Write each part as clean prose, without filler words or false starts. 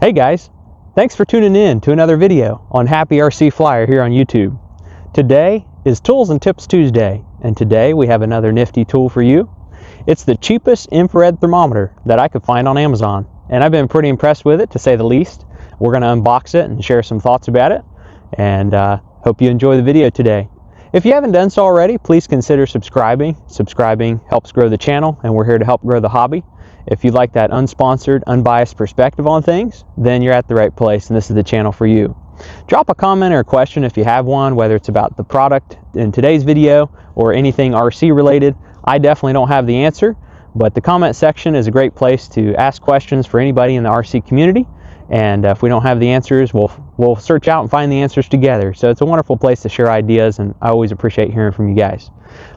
Hey guys, thanks for tuning in to another video on Happy RC Flyer here on YouTube. Today is Tools and Tips Tuesday, and today we have another nifty tool for you. It's the cheapest infrared thermometer that I could find on Amazon, and I've been pretty impressed with it, to say the least. We're going to unbox it and share some thoughts about it, and hope you enjoy the video today. If you haven't done so already, please consider subscribing. Subscribing helps grow the channel, and we're here to help grow the hobby. If you like that unsponsored, unbiased perspective on things, then you're at the right place, and this is the channel for you. Drop a comment or a question if you have one, whether it's about the product in today's video or anything RC related. I definitely don't have the answer, but the comment section is a great place to ask questions for anybody in the RC community. And if we don't have the answers, we'll search out and find the answers together. So it's a wonderful place to share ideas, and I always appreciate hearing from you guys.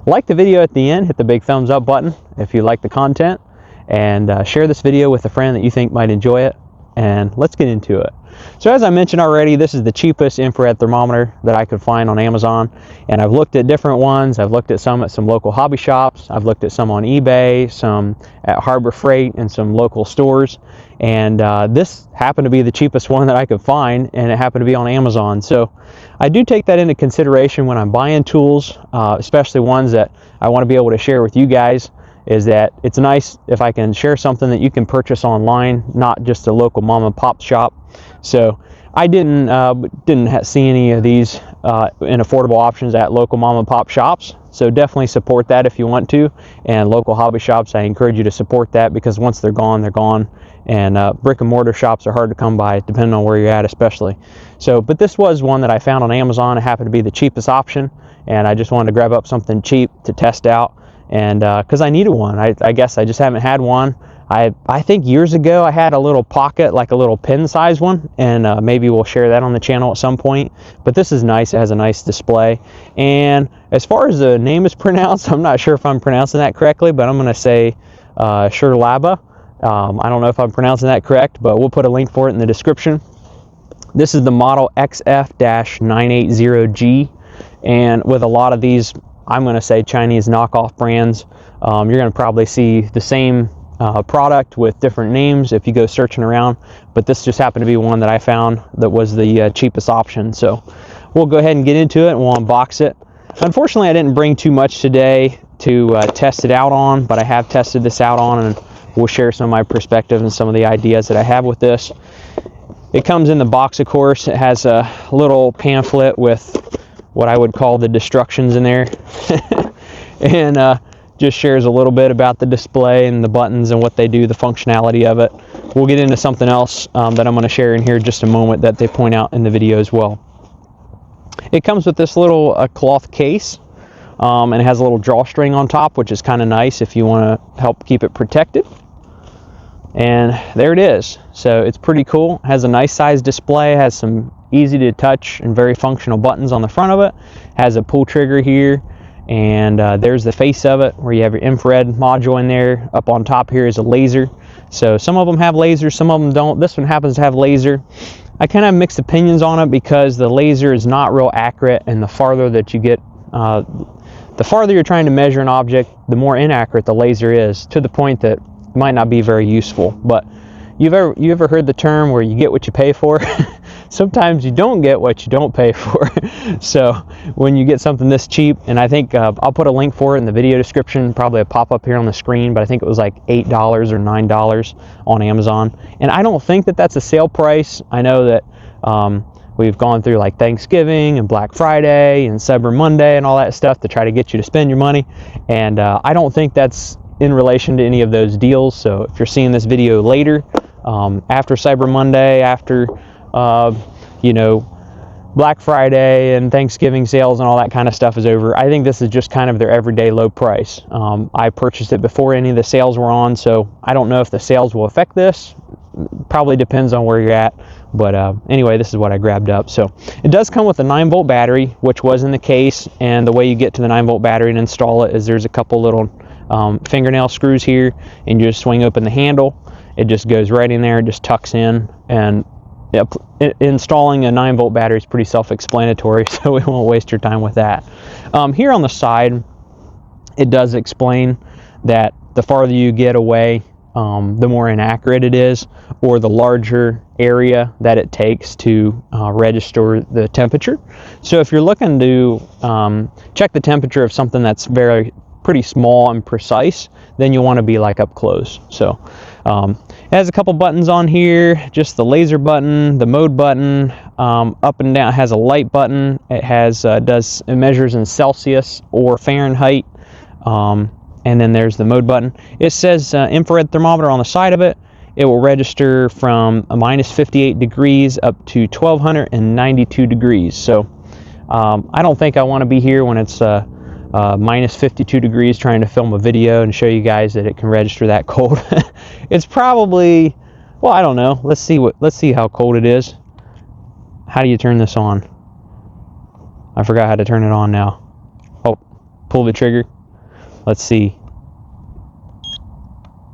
Like the video at the end, hit the big thumbs up button if you like the content, and share this video with a friend that you think might enjoy it, and let's get into it. So as I mentioned already, this is the cheapest infrared thermometer that I could find on Amazon, and I've looked at different ones. I've looked at some local hobby shops, I've looked at some on eBay, some at Harbor Freight, and some local stores, and this happened to be the cheapest one that I could find, and it happened to be on Amazon. So I do take that into consideration when I'm buying tools, especially ones that I want to be able to share with you guys. Is that it's nice if I can share something that you can purchase online, not just a local mom and pop shop. So I didn't see any of these in affordable options at local mom and pop shops. So definitely support that if you want to. And local hobby shops, I encourage you to support that, because once they're gone, they're gone. And brick and mortar shops are hard to come by, depending on where you're at especially. So, but this was one that I found on Amazon. It happened to be the cheapest option, and I just wanted to grab up something cheap to test out. And because I needed one. I guess I just haven't had one. I think years ago I had a little pocket, like a little pin size one, and maybe we'll share that on the channel at some point. But this is nice. It has a nice display. And as far as the name is pronounced, I'm not sure if I'm pronouncing that correctly, but I'm going to say Sherlaba. I don't know if I'm pronouncing that correct, but we'll put a link for it in the description. This is the model XF-980G, and with a lot of these, I'm going to say Chinese knockoff brands, you're going to probably see the same product with different names if you go searching around, but this just happened to be one that I found that was the cheapest option. So we'll go ahead and get into it, and we'll unbox it. Unfortunately, I didn't bring too much today to test it out on, but I have tested this out on, and we'll share some of my perspective and some of the ideas that I have with this. It comes in the box, of course. It has a little pamphlet with what I would call the destructions in there, and just shares a little bit about the display and the buttons and what they do, the functionality of it. We'll get into something else that I'm going to share in here in just a moment that they point out in the video as well. It comes with this little cloth case, and it has a little drawstring on top, which is kind of nice if you want to help keep it protected. And there it is. So it's pretty cool. It has a nice size display, has some easy to touch and very functional buttons on the front of it. Has a pull trigger here, and there's the face of it where you have your infrared module in there. Up on top here is a laser. So some of them have lasers, some of them don't. This one happens to have laser. I kind of have mixed opinions on it, because the laser is not real accurate, and the farther that you get, the farther you're trying to measure an object, the more inaccurate the laser is, to the point that it might not be very useful. But you ever heard the term where you get what you pay for? Sometimes you don't get what you don't pay for. So when you get something this cheap, and I think I'll put a link for it in the video description, probably a pop-up here on the screen, but I think it was like $8 or $9 on Amazon. And I don't think that that's a sale price. I know that we've gone through like Thanksgiving and Black Friday and Cyber Monday and all that stuff to try to get you to spend your money, and I don't think that's in relation to any of those deals. So if you're seeing this video later, after Cyber Monday, after Black Friday and Thanksgiving sales and all that kind of stuff is over, I think this is just kind of their everyday low price. I purchased it before any of the sales were on, so I don't know if the sales will affect this. Probably depends on where you're at, but anyway, this is what I grabbed up. So it does come with a 9-volt battery, which was in the case, and the way you get to the 9-volt battery and install it is there's a couple little fingernail screws here, and you just swing open the handle. It just goes right in there, it just tucks in, and installing a 9-volt battery is pretty self-explanatory, so we won't waste your time with that. Here on the side, it does explain that the farther you get away the more inaccurate it is, or the larger area that it takes to register the temperature. So if you're looking to check the temperature of something that's pretty small and precise, then you want to be like up close. So it has a couple buttons on here, just the laser button, the mode button, up and down. It has a light button. It has it measures in Celsius or Fahrenheit, and then there's the mode button. It says infrared thermometer on the side of it. It will register from a minus 58 degrees up to 1292 degrees. So I don't think I want to be here when it's minus 52 degrees trying to film a video and show you guys that it can register that cold. It's probably, well, I don't know. Let's see how cold it is. How do you turn this on? I forgot how to turn it on now. Oh, pull the trigger. Let's see.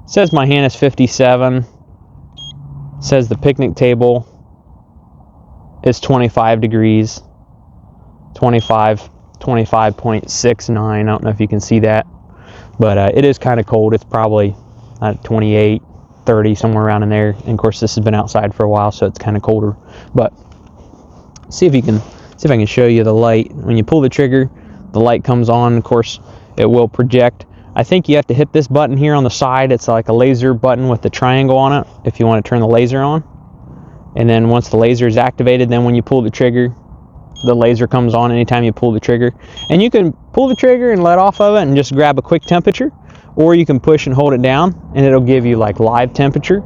It says my hand is 57. It says the picnic table is 25 degrees. 25.69. I don't know if you can see that, but it is kind of cold. It's probably 28, 30, somewhere around in there. And of course, this has been outside for a while, so it's kind of colder. But see if I can show you the light. When you pull the trigger, the light comes on. Of course, it will project. I think you have to hit this button here on the side. It's like a laser button with the triangle on it if you want to turn the laser on. And then once the laser is activated, then when you pull the trigger, the laser comes on anytime you pull the trigger. And you can pull the trigger and let off of it and just grab a quick temperature, or you can push and hold it down and it'll give you like live temperature.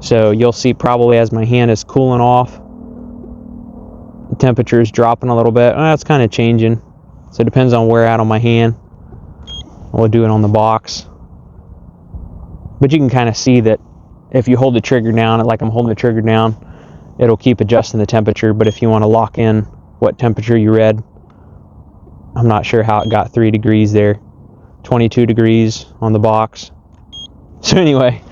So you'll see probably as my hand is cooling off, the temperature is dropping a little bit. It's kind of changing, so it depends on where at on my hand. We'll do it on the box, but you can kind of see that if you hold the trigger down, like I'm holding the trigger down, it'll keep adjusting the temperature. But if you want to lock in what temperature you read, I'm not sure how it got 3 degrees there. 22 degrees on the box. So anyway,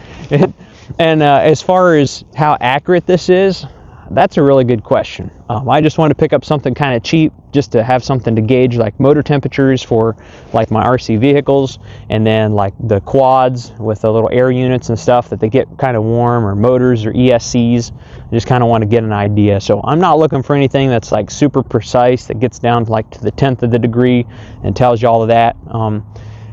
as far as how accurate this is, that's a really good question. I just wanted to pick up something kind of cheap just to have something to gauge like motor temperatures for like my RC vehicles, and then like the quads with the little air units and stuff that they get kind of warm, or motors or ESCs. I just kind of want to get an idea. So I'm not looking for anything that's like super precise that gets down to like to the 10th of the degree and tells you all of that.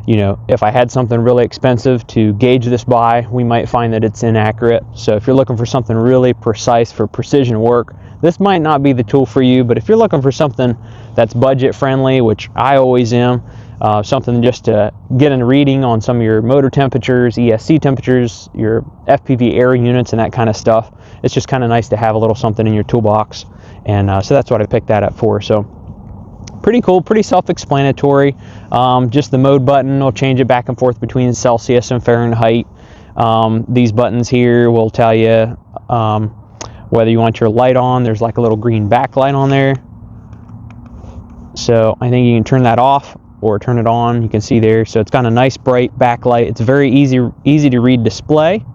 You know, if I had something really expensive to gauge this by, we might find that it's inaccurate. So if you're looking for something really precise for precision work, this might not be the tool for you. But if you're looking for something that's budget friendly, which I always am, something just to get a reading on some of your motor temperatures, ESC temperatures, your FPV air units and that kind of stuff, it's just kind of nice to have a little something in your toolbox. And so that's what I picked that up for. So pretty cool, pretty self-explanatory. Just the mode button will change it back and forth between Celsius and Fahrenheit. These buttons here will tell you whether you want your light on. There's like a little green backlight on there. So I think you can turn that off or turn it on. You can see there. So it's got a nice bright backlight. It's a very easy to read display,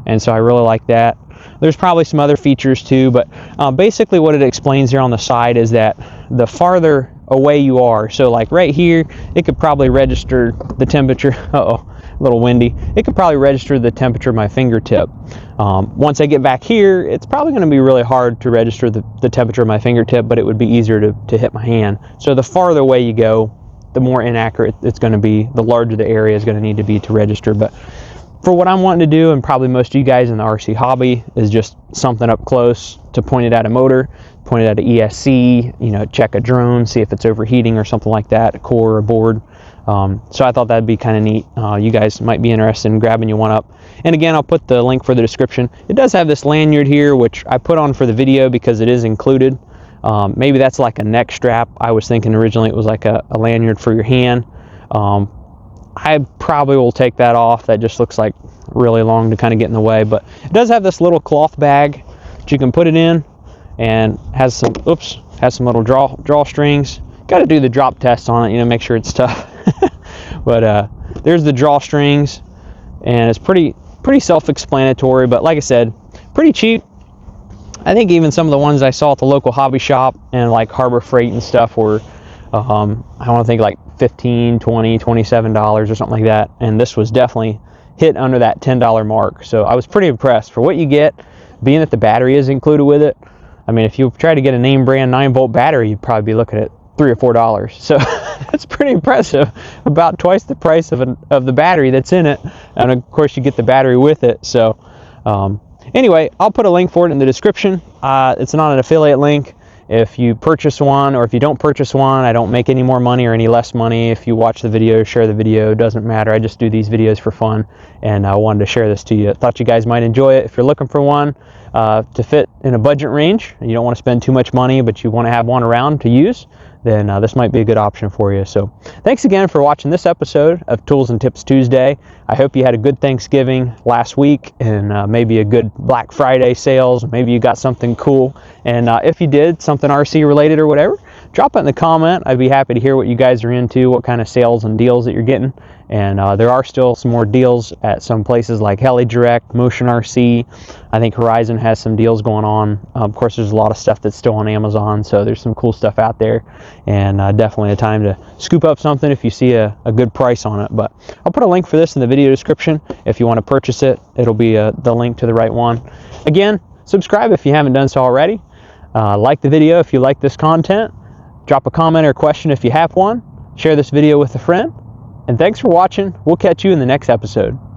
and so I really like that. There's probably some other features too, but basically what it explains here on the side is that the farther away you are, so like right here, it could probably register the temperature. Uh-oh, a little windy. It could probably register the temperature of my fingertip. Once I get back here, it's probably going to be really hard to register the temperature of my fingertip, but it would be easier to hit my hand. So the farther away you go, the more inaccurate it's going to be, the larger the area is going to need to be to register. But for what I'm wanting to do, and probably most of you guys in the RC hobby, is just something up close to point it at a motor, point it at an ESC, you know, check a drone, see if it's overheating or something like that, a core or a board. So I thought that'd be kind of neat. You guys might be interested in grabbing you one up. And again, I'll put the link for the description. It does have this lanyard here, which I put on for the video because it is included. Maybe that's like a neck strap. I was thinking originally it was like a lanyard for your hand. I probably will take that off. That just looks like really long to kind of get in the way, but it does have this little cloth bag that you can put it in, and has some little drawstrings. Got to do the drop test on it, you know, make sure it's tough. But there's the drawstrings, and it's pretty self-explanatory, but like I said, pretty cheap. I think even some of the ones I saw at the local hobby shop and like Harbor Freight and stuff were I want to think like $15, $20, $27 or something like that. And this was definitely hit under that $10 mark. So I was pretty impressed for what you get, being that the battery is included with it. I mean, if you try to get a name brand 9-volt battery, you'd probably be looking at $3 or $4. So that's pretty impressive. About twice the price of the battery that's in it, and of course you get the battery with it. So anyway, I'll put a link for it in the description. It's not an affiliate link. If you purchase one, or if you don't purchase one, I don't make any more money or any less money. If you watch the video, share the video, doesn't matter. I just do these videos for fun, and I wanted to share this to you. I thought you guys might enjoy it. If you're looking for one to fit in a budget range, and you don't want to spend too much money, but you want to have one around to use, then this might be a good option for you. So thanks again for watching this episode of Tools and Tips Tuesday. I hope you had a good Thanksgiving last week, and maybe a good Black Friday sales. Maybe you got something cool. And if you did, something RC related or whatever, drop it in the comment. I'd be happy to hear what you guys are into, what kind of sales and deals that you're getting. And there are still some more deals at some places like Heli Direct, Motion RC. I think Horizon has some deals going on. Of course, there's a lot of stuff that's still on Amazon, so there's some cool stuff out there. And definitely a time to scoop up something if you see a good price on it. But I'll put a link for this in the video description. If you want to purchase it, it'll be the link to the right one. Again, subscribe if you haven't done so already. Like the video if you like this content. Drop a comment or question if you have one. Share this video with a friend. And thanks for watching. We'll catch you in the next episode.